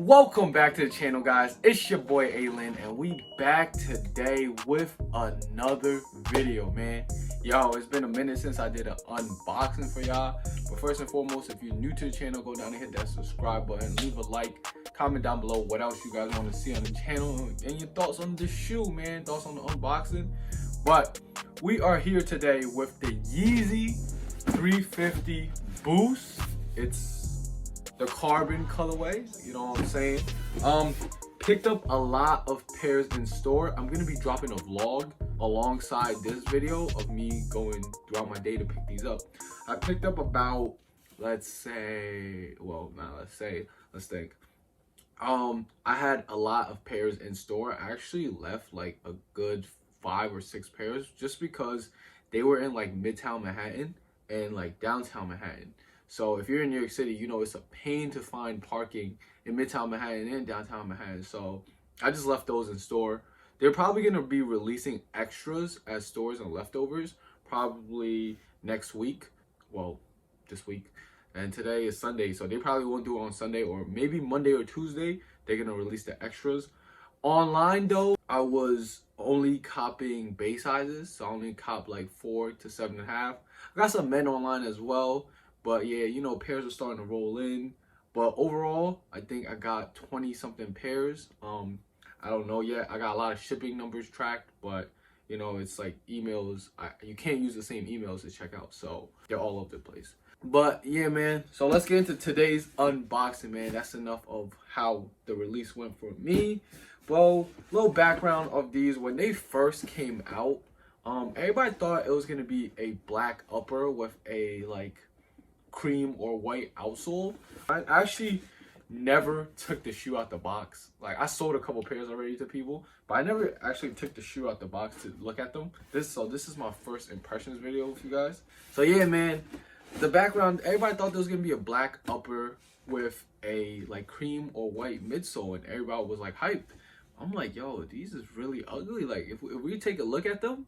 Welcome back to the channel, guys. It's your boy ALin, and we back today with another video, man. Yo, it's been a minute since I did an unboxing for y'all. But first and foremost, if you're new to the channel, go down and hit that subscribe button, leave a like, comment down below what else you guys want to see on the channel, and your thoughts on the shoe, man, thoughts on the unboxing. But we are here today with the Yeezy 350 Boost. It's the carbon colorway, you know what I'm saying? Picked up a lot of pairs in store. I'm gonna be dropping a vlog alongside this video of me going throughout my day to pick these up. I picked up about, let's think. I had a lot of pairs in store. I actually left like a good 5 or 6 pairs just because they were in like Midtown Manhattan and like downtown Manhattan. So if you're in New York City, you know it's a pain to find parking in Midtown Manhattan and downtown Manhattan. So I just left those in store. They're probably going to be releasing extras as stores and leftovers probably next week. Well, this week. And today is Sunday, so they probably won't do it on Sunday, or maybe Monday or Tuesday. They're going to release the extras. Online though, I was only copying base sizes. So I only cop like 4 to 7.5. I got some men online as well. But yeah, you know, pairs are starting to roll in. But overall, I think I got 20 something pairs. I don't know yet. I got a lot of shipping numbers tracked, but you know, it's like emails. You can't use the same emails to check out, so they're all over the place. But yeah, man. So let's get into today's unboxing, man. That's enough of how the release went for me. Well, little background of these. When they first came out, everybody thought it was gonna be a black upper with a like cream or white outsole. I actually never took the shoe out the box. Like, I sold a couple pairs already to people, but I never actually took the shoe out the box to look at them. This is my first impressions video with you guys. So yeah, man, the background, everybody thought there was gonna be a black upper with a like cream or white midsole, and everybody was like hyped. I'm like, yo, these is really ugly. Like, if we take a look at them,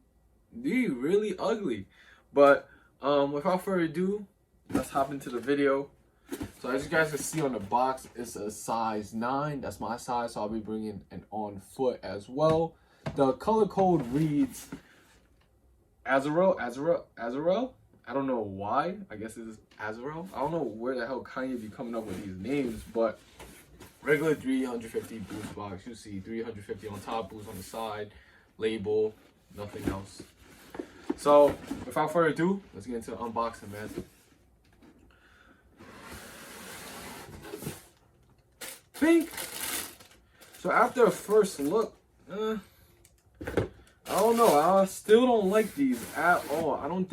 these really ugly. But without further ado, let's hop into the video. So as you guys can see on the box, it's a size 9. That's my size, so I'll be bringing an on foot as well. The color code reads Azarel. I don't know why. I guess it is Azarel. I don't know where the hell Kanye be coming up with these names, but regular 350 Boost box. You see 350 on top, Boost on the side, label, nothing else. So without further ado, let's get into the unboxing, man. So after a first look, I don't know. I still don't like these at all. I don't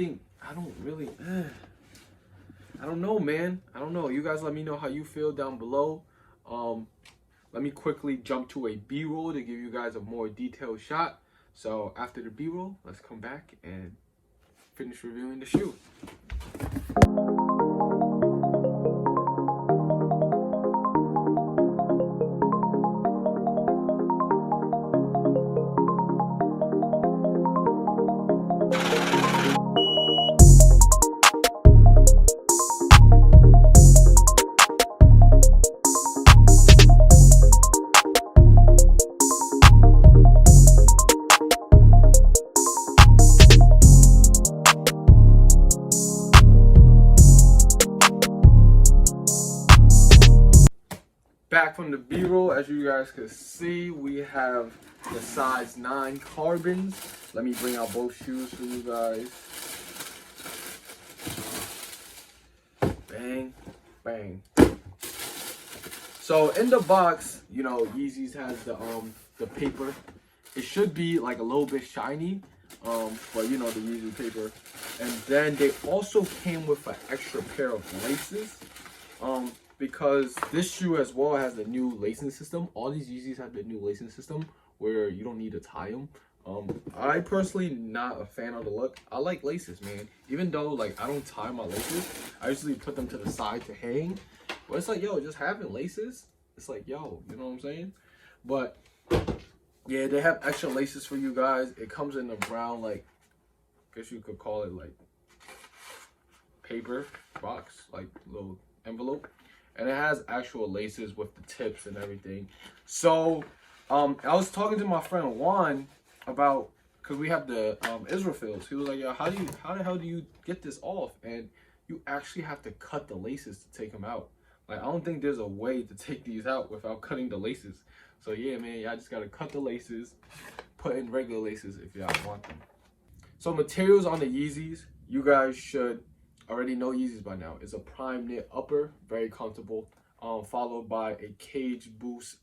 know, man. I don't know. You guys let me know how you feel down below. Let me quickly jump to a B-roll to give you guys a more detailed shot. So after the B-roll, let's come back and finish reviewing the shoe. Back from the B-roll, as you guys can see, we have the size 9 carbons. Let me bring out both shoes for you guys. Bang, bang. So in the box, you know, Yeezy's has the paper. It should be like a little bit shiny, but you know, the Yeezy paper. And then they also came with an extra pair of laces. Because this shoe as well has the new lacing system. All these Yeezys have the new lacing system where you don't need to tie them. I personally not a fan of the look. I like laces, man. Even though like I don't tie my laces, I usually put them to the side to hang. But it's like, yo, just having laces, it's like, yo, you know what I'm saying? But yeah, they have extra laces for you guys. It comes in a brown, like, I guess you could call it like paper box, like little envelope. and it has actual laces with the tips and everything. So I was talking to my friend Juan about, because we have the Israel fields. He was like, yo, how the hell do you get this off? And you actually have to cut the laces to take them out. Like, I don't think there's a way to take these out without cutting the laces. So yeah, man, y'all just gotta cut the laces, put in regular laces if y'all want them. So materials on the Yeezys, you guys should already know Yeezys by now. It's a prime knit upper, very comfortable, followed by a cage boost,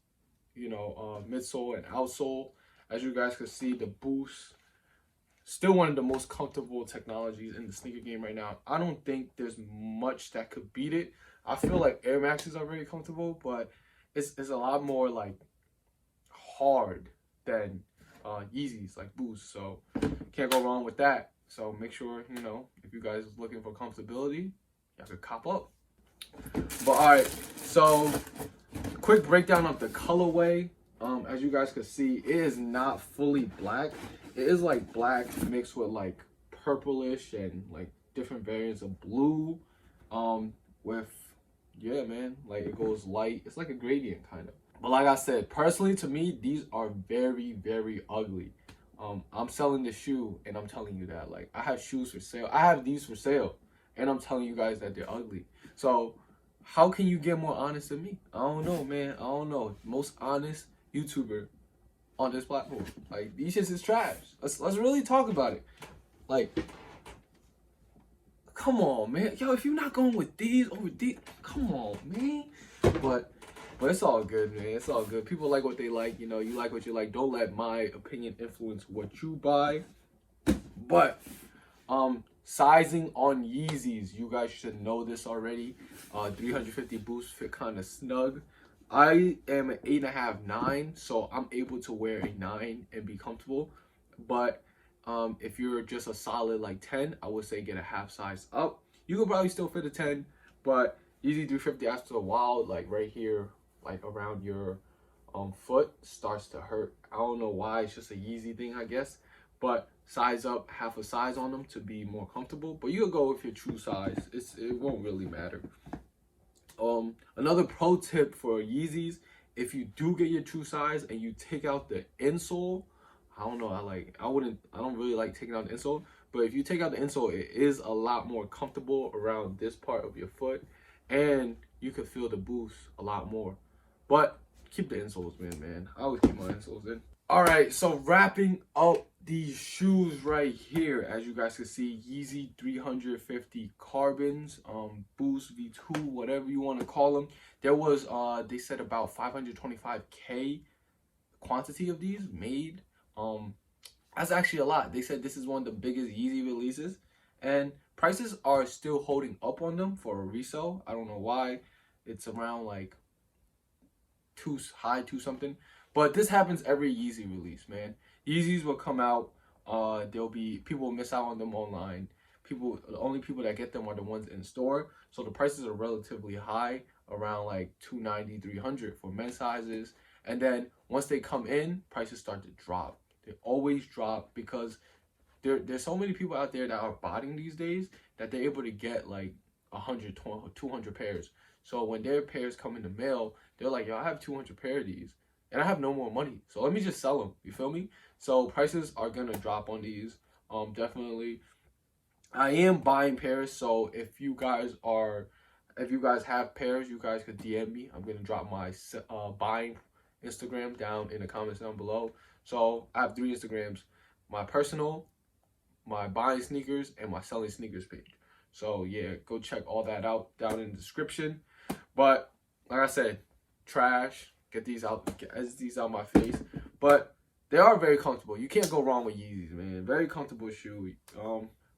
midsole and outsole. As you guys can see, the boost, still one of the most comfortable technologies in the sneaker game right now. I don't think there's much that could beat it. I feel like Air Maxes are very comfortable, but it's a lot more like hard than Yeezys, like Boost. So can't go wrong with that. So make sure, if you guys are looking for comfortability, you have to cop up. But all right, so quick breakdown of the colorway. As you guys can see, it is not fully black. It is like black mixed with like purplish and like different variants of blue. Yeah, man, like it goes light. It's like a gradient kind of. But like I said, personally to me, these are very, very ugly. I'm selling the shoe and I'm telling you that. Like, I have shoes for sale. I have these for sale and I'm telling you guys that they're ugly. So how can you get more honest than me? I don't know, man. I don't know. Most honest YouTuber on this platform. Like, these shits is trash. Let's really talk about it. Like, come on, man. Yo, if you're not going with these over these, come on, man. But it's all good, man. It's all good. People like what they like. You like what you like. Don't let my opinion influence what you buy. But sizing on Yeezys, you guys should know this already. 350 boost fit kind of snug. I am an 8.5, 9, so I'm able to wear a 9 and be comfortable. But if you're just a solid like 10, I would say get a half size up. You could probably still fit a 10, but Yeezy 350 after a while, like right here, like around your foot, starts to hurt. I don't know why. It's just a Yeezy thing, I guess. But size up half a size on them to be more comfortable. But you'll go with your true size. It won't really matter. Another pro tip for Yeezys: if you do get your true size and you take out the insole, I don't know. I don't really like taking out the insole. But if you take out the insole, it is a lot more comfortable around this part of your foot, and you can feel the boost a lot more. But keep the insoles in, man. I always keep my insoles in. All right, so wrapping up these shoes right here, as you guys can see, Yeezy 350 carbons, Boost V2, whatever you want to call them. There was, they said about 525K quantity of these made. That's actually a lot. They said this is one of the biggest Yeezy releases, and prices are still holding up on them for a resale. I don't know why. It's around like high two something, but this happens every Yeezy release, man. Yeezys will come out, there'll be people will miss out on them online. The only people that get them are the ones in store, so the prices are relatively high, around like 290, 300 for men's sizes. And then once they come in, prices start to drop. They always drop because there's so many people out there that are botting these days that they're able to get like 100, 200 pairs. So when their pairs come in the mail, they're like, yo, I have 200 pair of these and I have no more money. So let me just sell them. You feel me? So prices are going to drop on these. Definitely. I am buying pairs. So if you guys have pairs, you guys could DM me. I'm going to drop my buying Instagram down in the comments down below. So I have 3 Instagrams: my personal, my buying sneakers, and my selling sneakers page. So yeah, go check all that out down in the description. But like I said, trash. Get these out my face. But they are very comfortable. You can't go wrong with Yeezys, man. Very comfortable shoe.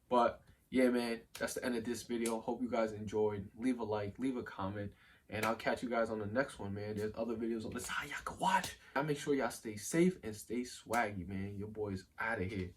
But yeah, man, that's the end of this video. Hope you guys enjoyed. Leave a like, leave a comment, and I'll catch you guys on the next one, man. There's other videos on the side y'all can watch. I make sure y'all stay safe and stay swaggy, man. Your boy's out of here.